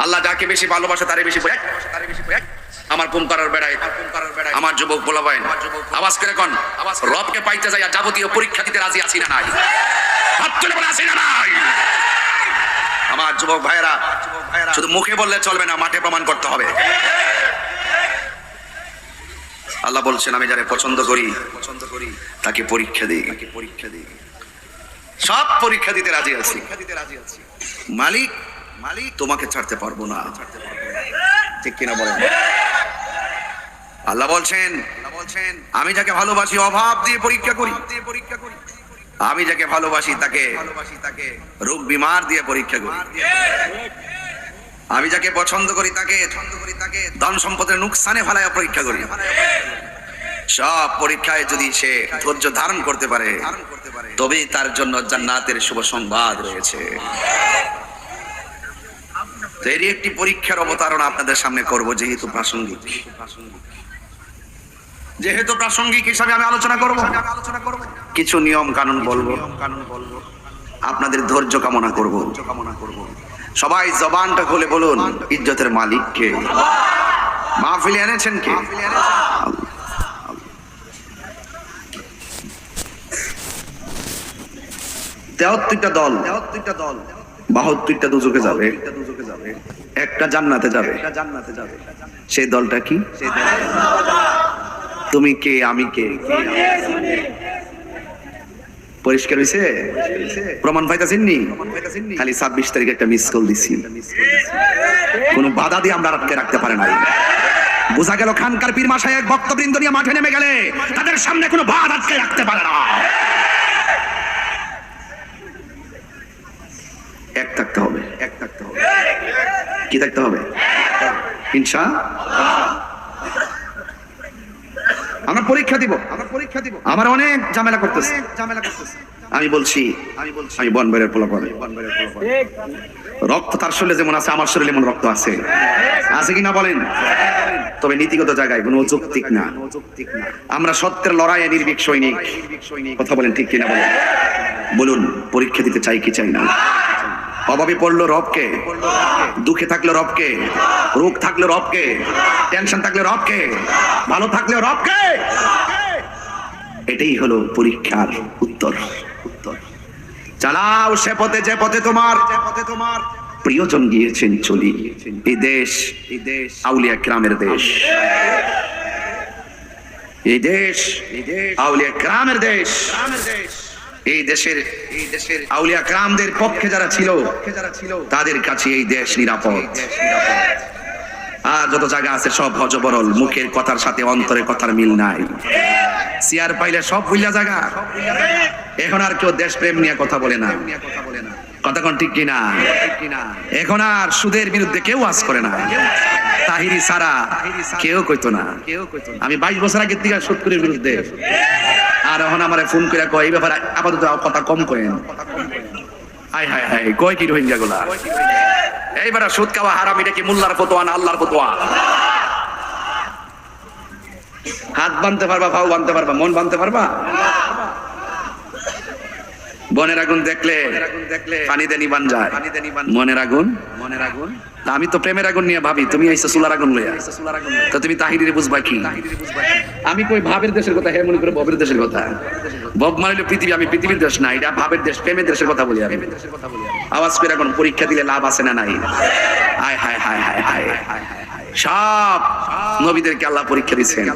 আল্লাহ যাকে বেশি ভালোবাসে তারে বেশি আমার ঘুম করার বেড়ায় আমার যুবক পোলাপাইন আওয়াজ করে কোন রবকে পাইতে যাই আর যাবতীয় পরীক্ষা দিতে রাজি আছি না নাই? হাত তুলে বলে আছি না নাই? আমার যুবক ভাইরা শুধু মুখে বললে চলবে না, মাঠে প্রমাণ করতে হবে। আল্লাহ বলছেন আমি যারে পছন্দ করি তাকে পরীক্ষা দিই, সব পরীক্ষা দিতে রাজি আছি। মালিক তোমাকে ছাড়তে পারবো না, ঠিক কিনা বলেন? আল্লাহ বলছেন আমি যাকে ভালোবাসি অভাব দিয়ে পরীক্ষা করি, আমি যাকে ভালোবাসি তাকে রোগ বিমার দিয়ে পরীক্ষা করি, আমি যাকে পছন্দ করি তাকে ধন সম্পদের নুকসানে ফেলায় পরীক্ষা করি। সব পরীক্ষায় যদি সে ধৈর্য ধারণ করতে পারে তবেই তার জন্য জান্নাতের শুভ সংবাদ রয়েছে। এরই একটি পরীক্ষার অবতারণা আপনাদের সামনে করব, যেহেতু প্রাসঙ্গিক হিসাবে আমি আলোচনা করব। কিছু নিয়ম কানুন বলবো, আপনাদের ধৈর্য কামনা করব। সবাই জবানটা খুলে বলুন ইজ্জতের মালিক কে? মাহফিলে এনেছেন কে? 73টা দল 72টা দুজকে যাবে, একটা জান্নাতে যাবে। সেই দলটা কি? তুমি কে, আমি কে? পরিষ্কার হইছে? প্রমাণ পাইতাছেন নি? খালি 26 তারিখে একটা মিস কল দিছি, কোন বাধা দিয়ে আমরা আটকে রাখতে পারে নাই। বোঝা গেল খানকার পীর মাশায়েখ ভক্তবৃন্দ নিয়ে মাঠে নেমে গেলে তাদের সামনে কোনো বাধা আটকে রাখতে পারে না। এক থাকতে হবে। কি থাকতে হবে? ইনশাআল্লাহ আমরা পরীক্ষা দিব। আমার অনেক ঝামেলা করতেছে। আমি বলছি আমি বনবেরের পোলাপান, রক্ত তার শরীরে যেমন আছে আমার শরীরে এমন রক্ত আছে কিনা বলেন? তবে নীতিগত জায়গায় কোনো অযৌক্তিক না। আমরা সত্যের লড়াইয়ে নির্ভীক সৈনিক। কথা বলেন ঠিক কিনা বলেন? বলুন পরীক্ষা দিতে চাই কি চাই না? অভাবে পড়লো রবকে, দুঃখে থাকলে রবকে, রোগ থাকলে রবকে, টেনশন থাকলে রবকে, ভালো থাকলে রবকে। এটাই হলো পরীক্ষার উত্তর। চালাও সে পথে যে পথে তোমার প্রিয়জন গিয়েছেন চলি। এই দেশ আউলিয়া কিরামের দেশ, এই দেশ আউলিয়া কিরামের দেশ। এই দেশের আউলিয়া কিরামদের পক্ষে যারা ছিল তাদের কাছে এই দেশ নিরাপদ। আর যত জায়গা আছে সব হজবরল, মুখের কথার সাথে অন্তরের কথার মিল নাই। চেয়ার পাইলে সব ভুলিয়া জায়গা। এখন আর কেউ দেশ প্রেম নিয়ে কথা বলে না। কথা কোন ঠিক কিনা? এখন আর সুদের বিরুদ্ধে কেউ আজ করে না। তাহিরি সারা কেউ কইতো না। আমি 22 বছর আগে থেকে সুদের বিরুদ্ধে, আর এখন আমারে ফোন করে কয় এই ব্যাপারে আপাতত কথা কম করেন। হাই হাই হাই কয় কি রোহিঙ্গা গুলা এইবার সুদ খাওয়া হারাম, এটা কি মোল্লার ফতোয়া না আল্লাহর ফতোয়া? হাত বানতে পারবা, পাও বানতে পারবা, মন বানতে পারবা? বনের আগুন দেখলে পানিতে নিবান যায়, মনের আগুন। আমি তো প্রেমের আগুন নিয়ে ভাবি, তুমি আইছো চুলার আগুন লইয়া। তো তুমি তাহিরিরে বুঝবা কি? আমি কই ভাবের দেশের কথা, হে মনে করে ভবের দেশের কথা। ভব মানে পৃথিবী, আমি পৃথিবীর দেশ না, এটা ভাবের দেশ, প্রেমের দেশের কথা বলি আমি। আওয়াজ করে এখন পরীক্ষা দিলে লাভ আছে না নাই? হায় হায় হায় হায় হায়, সব নবীদেরকে আল্লাহ পরীক্ষা দিচ্ছেন।